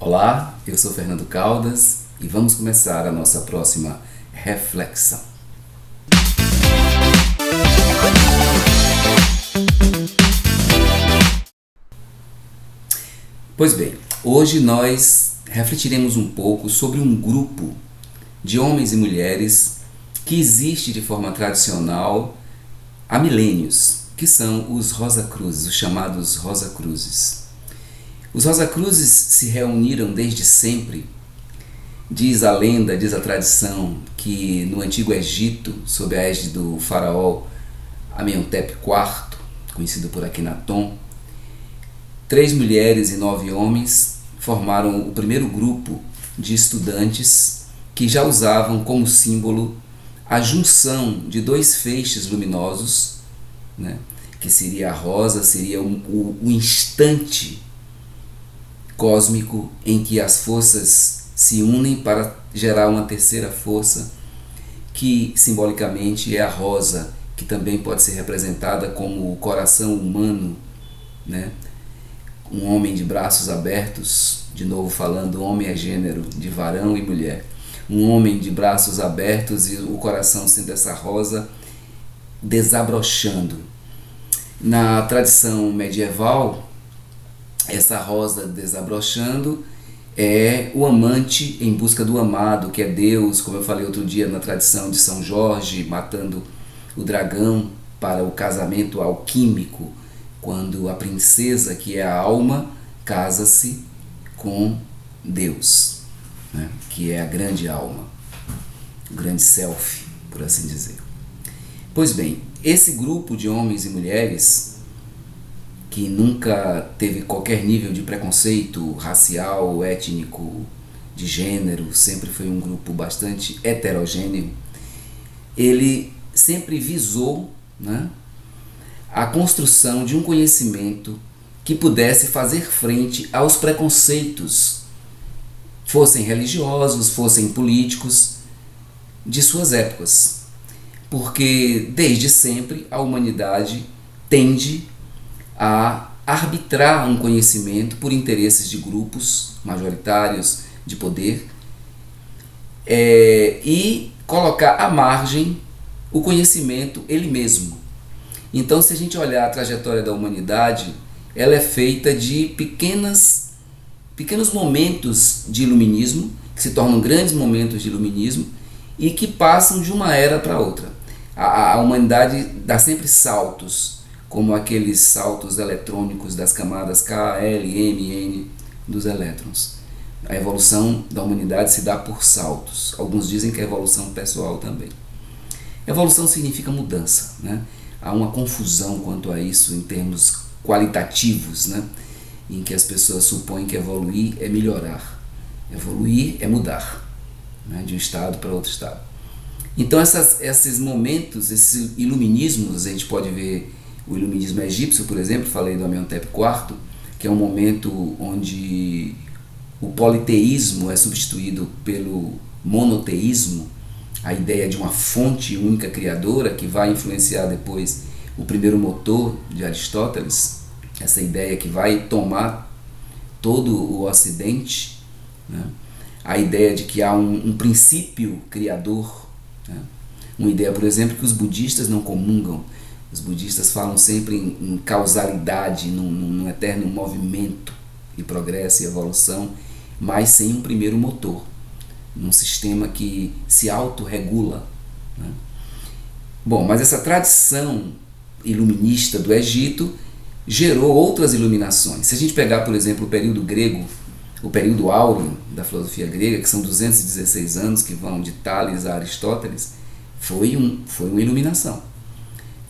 Olá, eu sou Fernando Caldas e vamos começar a nossa próxima reflexão. Pois bem, hoje nós refletiremos um pouco sobre um grupo de homens e mulheres que existe de forma tradicional há milênios, que são os Rosacruzes, os chamados Rosacruzes. Os Rosacruzes se reuniram desde sempre. Diz a lenda, diz a tradição, que no Antigo Egito, sob a égide do faraó Amenhotep IV, conhecido por Akhenaton, 3 mulheres e 9 homens formaram o primeiro grupo de estudantes que já usavam como símbolo a junção de 2 feixes luminosos, né? Que seria a rosa, seria o instante cósmico em que as forças se unem para gerar uma terceira força, que simbolicamente é a rosa, que também pode ser representada como o coração humano, né? Um homem de braços abertos, de novo falando, homem é gênero de varão e mulher. Um homem de braços abertos e o coração sendo essa rosa desabrochando. Na tradição medieval, essa rosa desabrochando é o amante em busca do amado, que é Deus, como eu falei outro dia na tradição de São Jorge, matando o dragão para o casamento alquímico, quando a princesa, que é a alma, casa-se com Deus, né? Que é a grande alma, o grande self, por assim dizer. Pois bem, esse grupo de homens e mulheres que nunca teve qualquer nível de preconceito racial, étnico, de gênero, sempre foi um grupo bastante heterogêneo, ele sempre visou, né, a construção de um conhecimento que pudesse fazer frente aos preconceitos, fossem religiosos, fossem políticos, de suas épocas. Porque desde sempre a humanidade tende a arbitrar um conhecimento por interesses de grupos majoritários de poder e colocar à margem o conhecimento ele mesmo. Então, se a gente olhar a trajetória da humanidade, ela é feita de pequenos momentos de iluminismo, que se tornam grandes momentos de iluminismo e que passam de uma era para outra. A humanidade dá sempre saltos, como aqueles saltos eletrônicos das camadas K, L, M, N dos elétrons. A evolução da humanidade se dá por saltos. Alguns dizem que é evolução pessoal também. Evolução significa mudança, né? Há uma confusão quanto a isso em termos qualitativos, né? Em que as pessoas supõem que evoluir é melhorar. Evoluir é mudar, né? De um estado para outro estado. Então esses momentos, esses iluminismos, a gente pode ver o iluminismo egípcio, por exemplo, falei do Amenhotep IV, que é um momento onde o politeísmo é substituído pelo monoteísmo, a ideia de uma fonte única criadora que vai influenciar depois o primeiro motor de Aristóteles, essa ideia que vai tomar todo o Ocidente, né? A ideia de que há um princípio criador, né? Uma ideia, por exemplo, que os budistas não comungam. Os budistas falam sempre em causalidade, num eterno movimento e progresso e evolução, mas sem um primeiro motor, num sistema que se autorregula, né? Bom, mas essa tradição iluminista do Egito gerou outras iluminações. Se a gente pegar, por exemplo, o período grego, o período áureo da filosofia grega, que são 216 anos, que vão de Tales a Aristóteles, foi uma iluminação.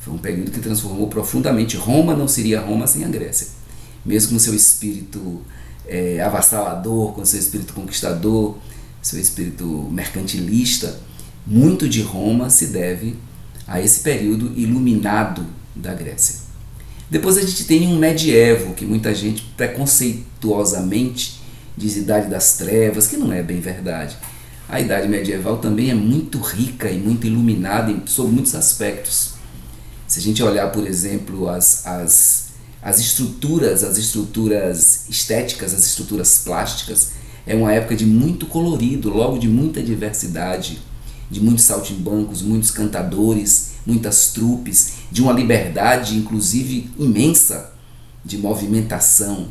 Foi um período que transformou profundamente. Roma não seria Roma sem a Grécia. Mesmo com seu espírito avassalador, com seu espírito conquistador, seu espírito mercantilista, muito de Roma se deve a esse período iluminado da Grécia. Depois a gente tem um medievo, que muita gente preconceituosamente diz Idade das Trevas, que não é bem verdade. A Idade Medieval também é muito rica e muito iluminada sob muitos aspectos. Se a gente olhar, por exemplo, as as estruturas estéticas, as estruturas plásticas. É uma época de muito colorido, logo de muita diversidade, de muitos saltimbancos, muitos cantadores, muitas trupes, de uma liberdade inclusive imensa de movimentação.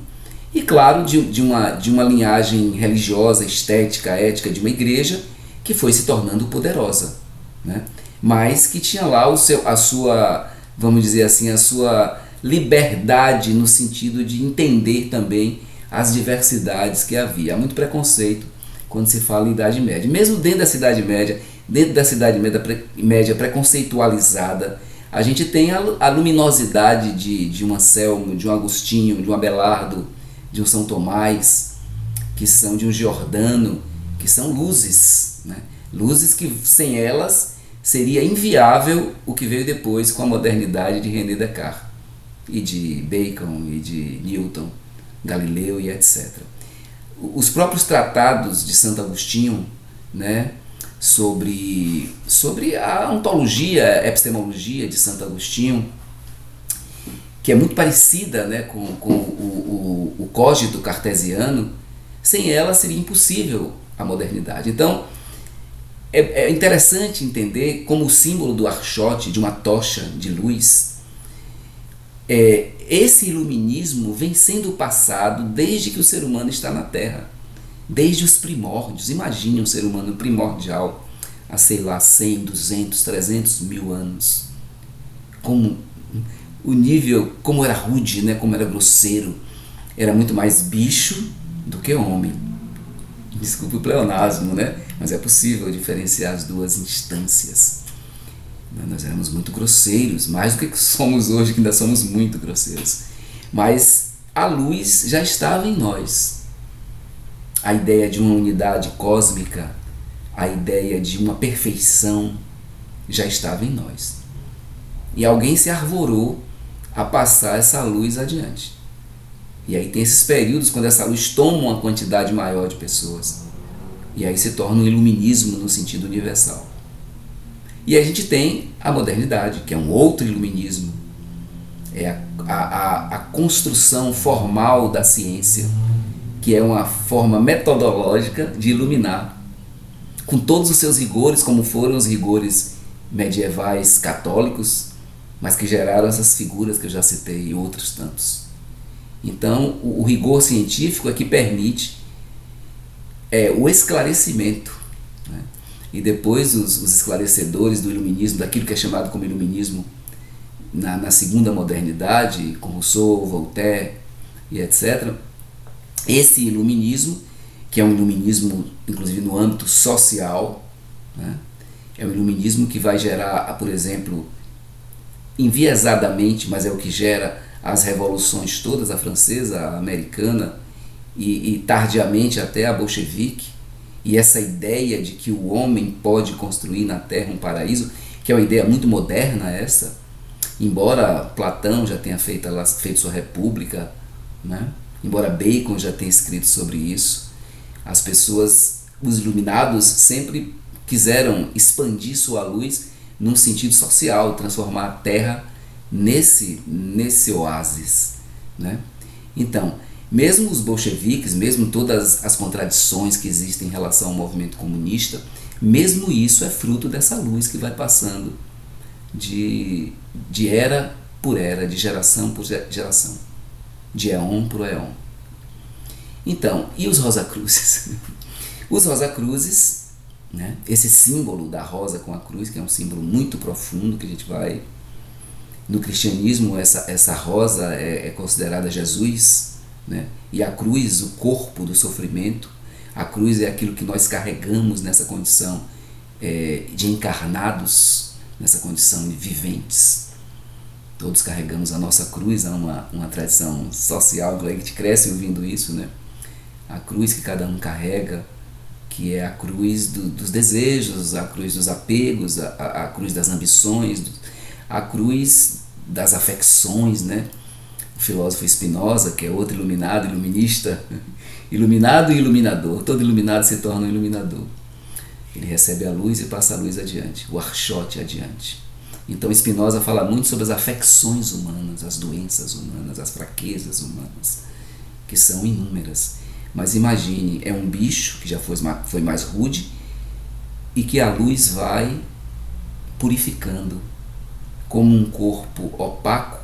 E claro, de uma linhagem religiosa, estética, ética de uma igreja que foi se tornando poderosa, né? Mas que tinha lá a sua, vamos dizer assim, a sua liberdade no sentido de entender também as diversidades que havia. Há muito preconceito quando se fala em Idade Média. Mesmo dentro da Cidade Média preconceitualizada, a gente tem a luminosidade de um Anselmo, de um Agostinho, de um Abelardo, de um São Tomás, que são de um Giordano, que são luzes, né? Luzes que sem elas seria inviável o que veio depois com a modernidade de René Descartes e de Bacon e de Newton, Galileu e etc. Os próprios tratados de Santo Agostinho, né, sobre a ontologia, a epistemologia de Santo Agostinho, que é muito parecida, né, com o cogito cartesiano, sem ela seria impossível a modernidade. Então, é interessante entender como o símbolo do archote, de uma tocha de luz, esse iluminismo vem sendo passado desde que o ser humano está na Terra, desde os primórdios. Imagine um ser humano primordial há, sei lá, 100, 200, 300 mil anos. Como o nível, como era rude, né? Como era grosseiro. Era muito mais bicho do que homem. Desculpe o pleonasmo, né? Mas é possível diferenciar as duas instâncias. Nós éramos muito grosseiros, mais do que somos hoje, que ainda somos muito grosseiros. Mas a luz já estava em nós. A ideia de uma unidade cósmica, a ideia de uma perfeição já estava em nós. E alguém se arvorou a passar essa luz adiante. E aí tem esses períodos quando essa luz toma uma quantidade maior de pessoas. E aí se torna um iluminismo no sentido universal. E aí a gente tem a modernidade, que é um outro iluminismo. É a construção formal da ciência, que é uma forma metodológica de iluminar, com todos os seus rigores, como foram os rigores medievais católicos, mas que geraram essas figuras que eu já citei e outros tantos. Então, o rigor científico é que permite o esclarecimento, né? E depois os esclarecedores do iluminismo, daquilo que é chamado como iluminismo na segunda modernidade, com Rousseau, Voltaire e etc., esse iluminismo, que é um iluminismo inclusive no âmbito social, né? É um iluminismo que vai gerar, por exemplo, enviesadamente, mas é o que gera as revoluções todas, a francesa, a americana e tardiamente até a bolchevique, e essa ideia de que o homem pode construir na Terra um paraíso, que é uma ideia muito moderna essa, embora Platão já tenha feito sua República, né? Embora Bacon já tenha escrito sobre isso, as pessoas, os iluminados sempre quiseram expandir sua luz num sentido social, transformar a Terra nesse oásis, né? Então, mesmo os bolcheviques, mesmo todas as contradições que existem em relação ao movimento comunista, mesmo isso é fruto dessa luz que vai passando de era por era, de geração por geração, de éon por éon. Então, e os Rosacruzes? Os Rosacruzes, né? Esse símbolo da rosa com a cruz, que é um símbolo muito profundo, que a gente vai... No cristianismo, essa rosa é considerada Jesus, né? E a cruz, o corpo do sofrimento. A cruz é aquilo que nós carregamos nessa condição de encarnados, nessa condição de viventes. Todos carregamos a nossa cruz. Há uma tradição social que a gente cresce ouvindo isso, né? A cruz que cada um carrega, que é a cruz dos desejos, a cruz dos apegos, a cruz das ambições, a cruz das afecções, né? O filósofo Spinoza, que é outro iluminado, iluminista, iluminado e iluminador. Todo iluminado se torna um iluminador. Ele recebe a luz e passa a luz adiante, o archote adiante. Então Spinoza fala muito sobre as afecções humanas, as doenças humanas, as fraquezas humanas, que são inúmeras. Mas imagine, é um bicho que já foi mais rude e que a luz vai purificando, como um corpo opaco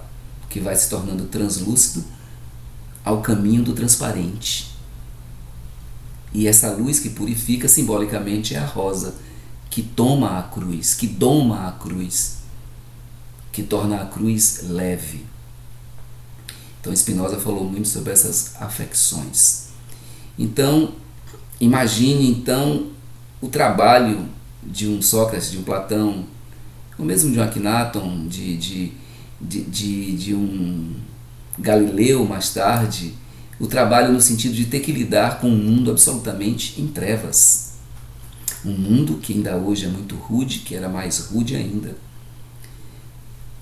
que vai se tornando translúcido ao caminho do transparente. E essa luz que purifica simbolicamente é a rosa, que toma a cruz, que doma a cruz, que torna a cruz leve. Então Spinoza falou muito sobre essas afecções. Então, imagine então o trabalho de um Sócrates, de um Platão, ou mesmo de um Akhenaton, de um Galileu mais tarde, o trabalho no sentido de ter que lidar com um mundo absolutamente em trevas. Um mundo que ainda hoje é muito rude, que era mais rude ainda.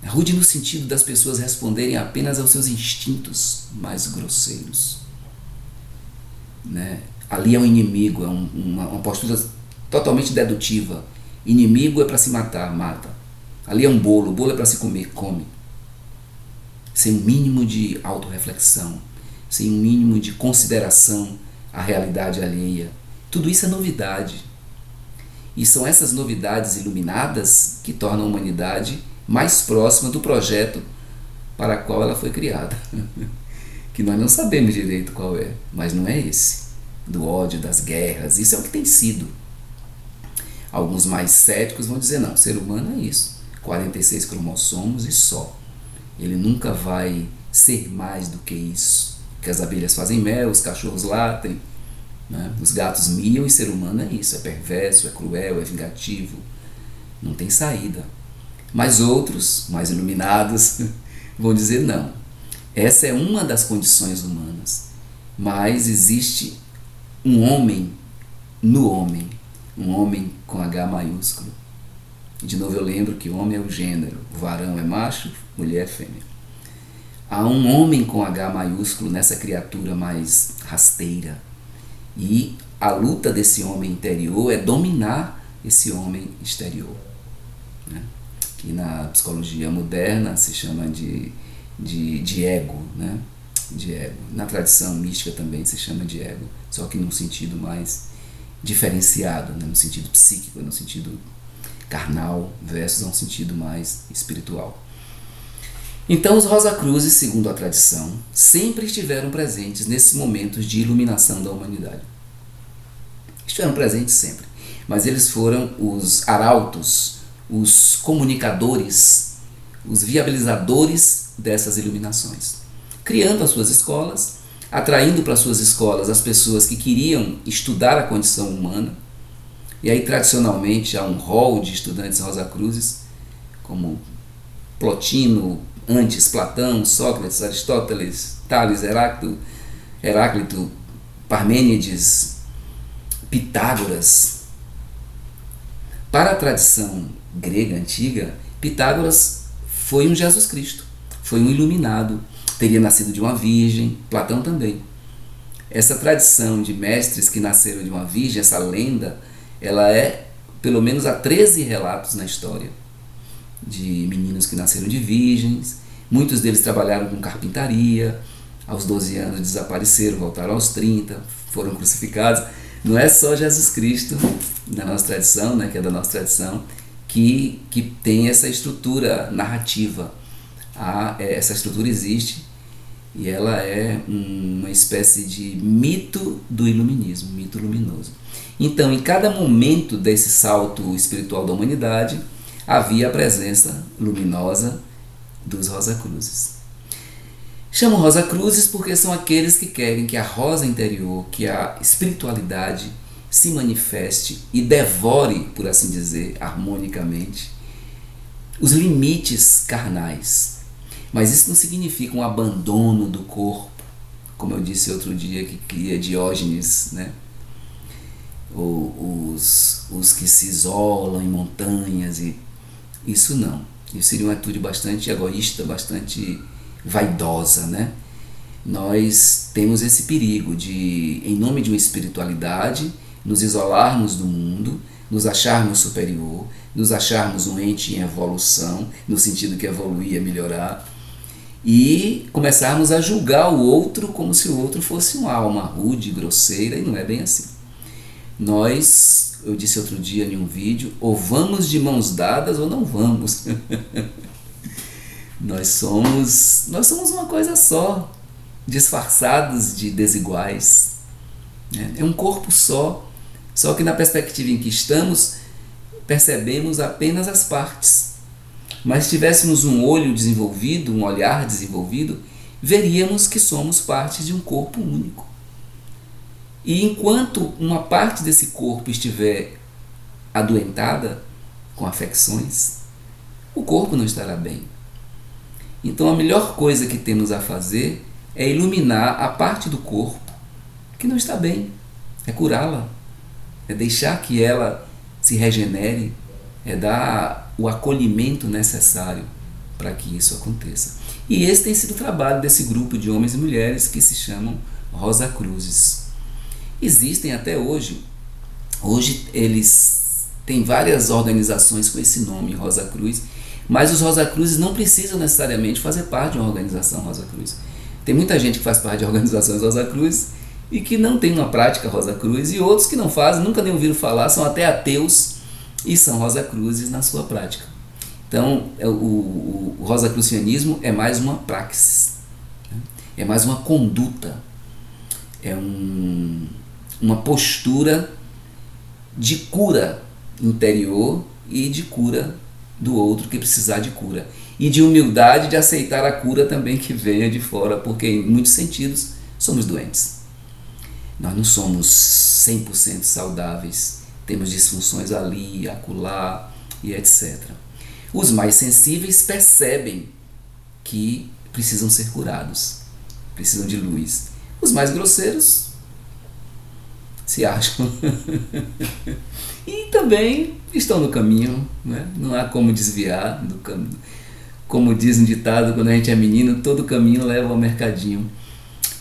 Rude no sentido das pessoas responderem apenas aos seus instintos mais grosseiros. Né? Ali é um inimigo, é uma postura totalmente dedutiva. Inimigo é para se matar, mata. Ali é um bolo, o bolo é para se comer, come. Sem um mínimo de autorreflexão, sem um mínimo de consideração à realidade alheia. Tudo isso é novidade. E são essas novidades iluminadas que tornam a humanidade mais próxima do projeto para o qual ela foi criada. Que nós não sabemos direito qual é, mas não é esse. Do ódio, das guerras, isso é o que tem sido. Alguns mais céticos vão dizer, não, o ser humano é isso. 46 cromossomos e só. Ele nunca vai ser mais do que isso. Porque as abelhas fazem mel, os cachorros latem, né? Os gatos miam, e ser humano é isso. É perverso, é cruel, é vingativo. Não tem saída. Mas outros, mais iluminados, vão dizer não. Essa é uma das condições humanas. Mas existe um homem no homem. Um homem com H maiúsculo. De novo eu lembro que homem é o gênero. O varão é macho, mulher é fêmea. Há um homem com H maiúsculo nessa criatura mais rasteira. E a luta desse homem interior é dominar esse homem exterior. Né? Que na psicologia moderna se chama de ego, né? De ego. Na tradição mística também se chama de ego, só que num sentido mais diferenciado, né? No sentido psíquico, no sentido carnal, versus um sentido mais espiritual. Então os Rosacruzes, segundo a tradição, sempre estiveram presentes nesses momentos de iluminação da humanidade. Estiveram presentes sempre, mas eles foram os arautos, os comunicadores, os viabilizadores dessas iluminações, criando as suas escolas, atraindo para as suas escolas as pessoas que queriam estudar a condição humana. E aí tradicionalmente há um rol de estudantes Rosacruzes, como Plotino, antes Platão, Sócrates, Aristóteles, Tales, Heráclito, Parmênides, Pitágoras. Para a tradição grega antiga, Pitágoras foi um Jesus Cristo, foi um iluminado, teria nascido de uma virgem, Platão também. Essa tradição de mestres que nasceram de uma virgem, essa lenda, ela é, pelo menos há 13 relatos na história, de meninos que nasceram de virgens. Muitos deles trabalharam com carpintaria, aos 12 anos desapareceram, voltaram aos 30, foram crucificados. Não é só Jesus Cristo, na nossa tradição, né, que é da nossa tradição, que tem essa estrutura narrativa. Essa estrutura existe e ela é uma espécie de mito do iluminismo, mito luminoso. Então, em cada momento desse salto espiritual da humanidade, havia a presença luminosa dos Rosacruzes. Chamo Rosacruzes porque são aqueles que querem que a rosa interior, que a espiritualidade se manifeste e devore, por assim dizer, harmonicamente, os limites carnais. Mas isso não significa um abandono do corpo, como eu disse outro dia, que cria Diógenes, né? Ou os que se isolam em montanhas, e isso não. Isso seria uma atitude bastante egoísta, bastante vaidosa, né? Nós temos esse perigo de, em nome de uma espiritualidade, nos isolarmos do mundo, nos acharmos superior, nos acharmos um ente em evolução, no sentido que evoluir é melhorar, e começarmos a julgar o outro como se o outro fosse uma alma rude, grosseira, e não é bem assim. Nós, eu disse outro dia em um vídeo, ou vamos de mãos dadas ou não vamos. Nós somos uma coisa só, disfarçados de desiguais. É um corpo só que na perspectiva em que estamos, percebemos apenas as partes. Mas se tivéssemos um olho desenvolvido, um olhar desenvolvido, veríamos que somos parte de um corpo único. E enquanto uma parte desse corpo estiver adoentada, com afecções, o corpo não estará bem. Então a melhor coisa que temos a fazer é iluminar a parte do corpo que não está bem, é curá-la, é deixar que ela se regenere, é dar o acolhimento necessário para que isso aconteça. E esse tem sido o trabalho desse grupo de homens e mulheres que se chamam Rosa Cruzes. Existem até hoje eles têm várias organizações com esse nome, Rosa Cruz, mas os Rosa Cruzes não precisam necessariamente fazer parte de uma organização Rosa Cruz. Tem muita gente que faz parte de organizações Rosa Cruz e que não tem uma prática Rosa Cruz, e outros que não fazem, nunca nem ouviram falar, são até ateus e são Rosa Cruzes na sua prática. Então, o rosacrucianismo é mais uma praxis, é mais uma conduta, é uma postura de cura interior e de cura do outro que precisar de cura, e de humildade de aceitar a cura também que venha de fora, porque em muitos sentidos somos doentes. Nós não somos 100% saudáveis, temos disfunções ali, acolá e etc. Os mais sensíveis percebem que precisam ser curados, precisam de luz. Os mais grosseiros se acham e também estão no caminho, né? Não há como desviar do caminho. Como diz um ditado, quando a gente é menino, todo caminho leva ao mercadinho.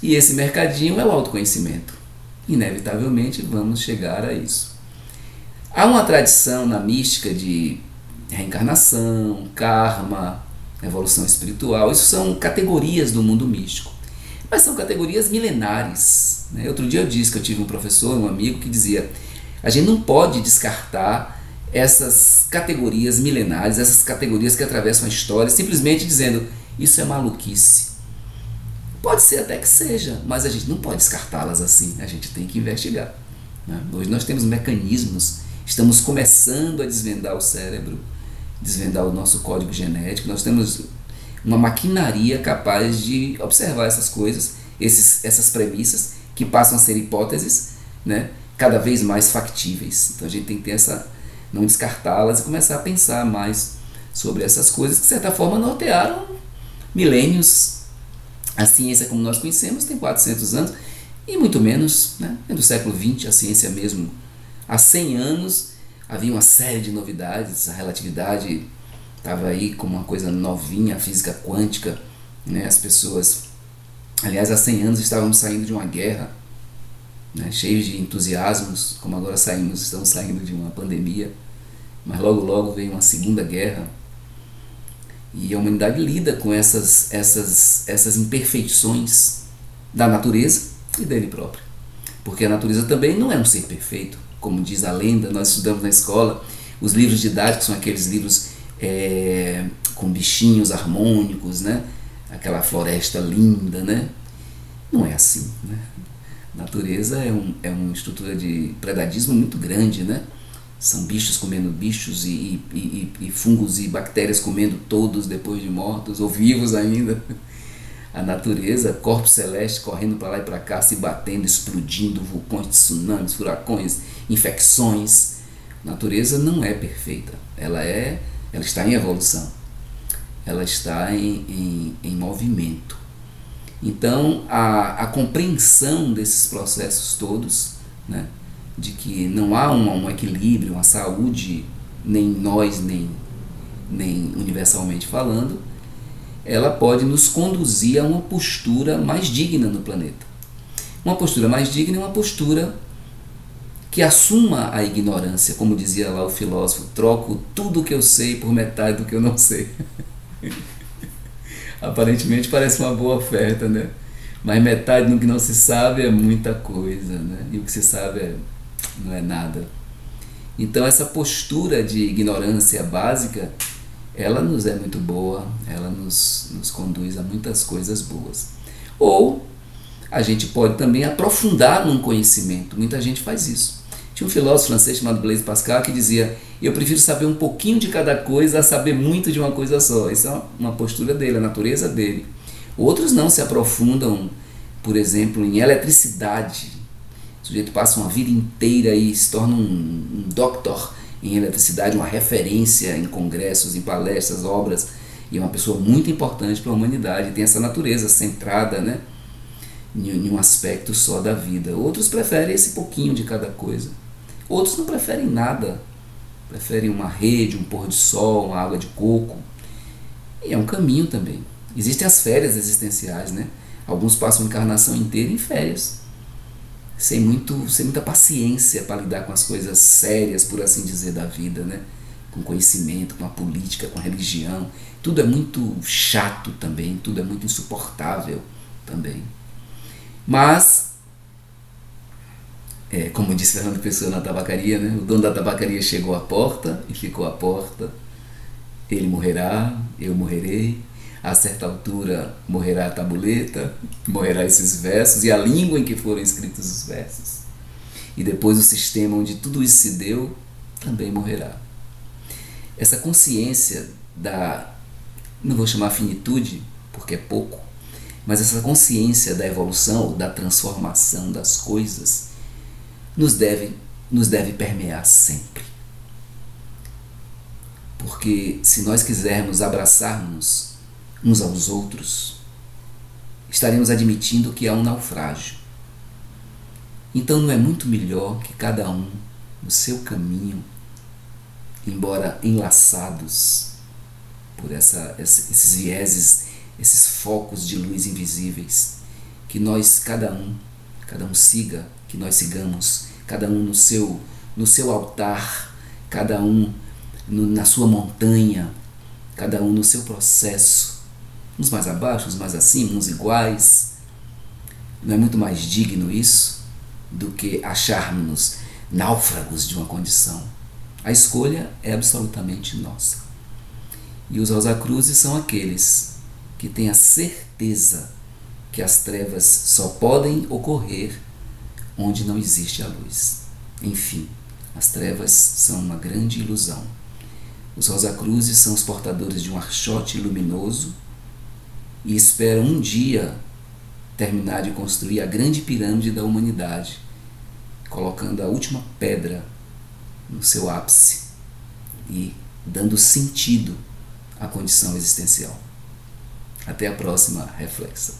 E esse mercadinho é o autoconhecimento. Inevitavelmente vamos chegar a isso. Há uma tradição na mística de reencarnação, karma, evolução espiritual. Isso são categorias do mundo místico, mas são categorias milenares, né? Outro dia eu disse que eu tive um professor, um amigo, que dizia: a gente não pode descartar essas categorias milenares, essas categorias que atravessam a história, simplesmente dizendo isso é maluquice. Pode ser até que seja, mas a gente não pode descartá-las assim, a gente tem que investigar, né? Hoje nós temos mecanismos, estamos começando a desvendar o cérebro, desvendar o nosso código genético, nós temos uma maquinaria capaz de observar essas coisas, essas premissas que passam a ser hipóteses, né, cada vez mais factíveis. Então a gente tem que ter não descartá-las e começar a pensar mais sobre essas coisas que de certa forma nortearam milênios. A ciência como nós conhecemos tem 400 anos e muito menos, né, é do século XX, a ciência mesmo. Há 100 anos havia uma série de novidades, a relatividade estava aí como uma coisa novinha, a física quântica, né? As pessoas, aliás, há 100 anos estávamos saindo de uma guerra, né? Cheios de entusiasmos, como agora estamos saindo de uma pandemia, mas logo logo vem uma segunda guerra, e a humanidade lida com essas imperfeições da natureza e dele próprio, porque a natureza também não é um ser perfeito, como diz a lenda. Nós estudamos na escola os livros didáticos, são aqueles livros com bichinhos harmônicos, né? Aquela floresta linda, né? Não é assim, né? A natureza é uma estrutura de predadismo muito grande, né? São bichos comendo bichos e fungos e bactérias comendo todos depois de mortos ou vivos ainda. A natureza, corpos celestes correndo para lá e para cá, se batendo, explodindo, vulcões, tsunamis, furacões, infecções. A natureza não é perfeita, ela está em evolução, ela está em movimento. Então a compreensão desses processos todos, né, de que não há um equilíbrio, uma saúde, nem nós, nem universalmente falando, ela pode nos conduzir a uma postura mais digna no planeta. Uma postura mais digna é uma postura que assuma a ignorância, como dizia lá o filósofo, troco tudo o que eu sei por metade do que eu não sei. Aparentemente parece uma boa oferta, né? Mas metade do que não se sabe é muita coisa, né? E o que se sabe não é nada. Então essa postura de ignorância básica, ela nos é muito boa, ela nos conduz a muitas coisas boas. Ou a gente pode também aprofundar num conhecimento, muita gente faz isso. Tinha um filósofo francês chamado Blaise Pascal que dizia: eu prefiro saber um pouquinho de cada coisa a saber muito de uma coisa só. Isso é uma postura dele, a natureza dele. Outros não se aprofundam, por exemplo, em eletricidade. O sujeito passa uma vida inteira e se torna um doctor em eletricidade, uma referência em congressos, em palestras, obras, e é uma pessoa muito importante para a humanidade. Tem essa natureza centrada, né, em um aspecto só da vida. Outros preferem esse pouquinho de cada coisa. Outros não preferem nada. Preferem uma rede, um pôr de sol, uma água de coco. E é um caminho também. Existem as férias existenciais, né? Alguns passam a encarnação inteira em férias, sem muita paciência para lidar com as coisas sérias, por assim dizer, da vida, né? Com conhecimento, com a política, com a religião. Tudo é muito chato também, tudo é muito insuportável também. Mas, como disse Fernando Pessoa na tabacaria, né? O dono da tabacaria chegou à porta e ficou à porta. Ele morrerá, eu morrerei. A certa altura morrerá a tabuleta, morrerá esses versos e a língua em que foram escritos os versos. E depois o sistema onde tudo isso se deu também morrerá. Essa consciência não vou chamar finitude, porque é pouco, mas essa consciência da evolução ou da transformação das coisas nos deve permear sempre. Porque se nós quisermos abraçar-nos uns aos outros, estaremos admitindo que há um naufrágio. Então não é muito melhor que cada um, no seu caminho, embora enlaçados por esses vieses, esses focos de luz invisíveis, que nós, cada um siga, que nós sigamos, cada um no seu altar, cada um na sua montanha, cada um no seu processo, uns mais abaixo, uns mais acima, uns iguais. Não é muito mais digno isso do que acharmos náufragos de uma condição? A escolha é absolutamente nossa. E os Rosacruzes são aqueles que têm a certeza que as trevas só podem ocorrer onde não existe a luz. Enfim, as trevas são uma grande ilusão. Os Rosacruzes são os portadores de um archote luminoso e esperam um dia terminar de construir a grande pirâmide da humanidade, colocando a última pedra no seu ápice e dando sentido à condição existencial. Até a próxima reflexão.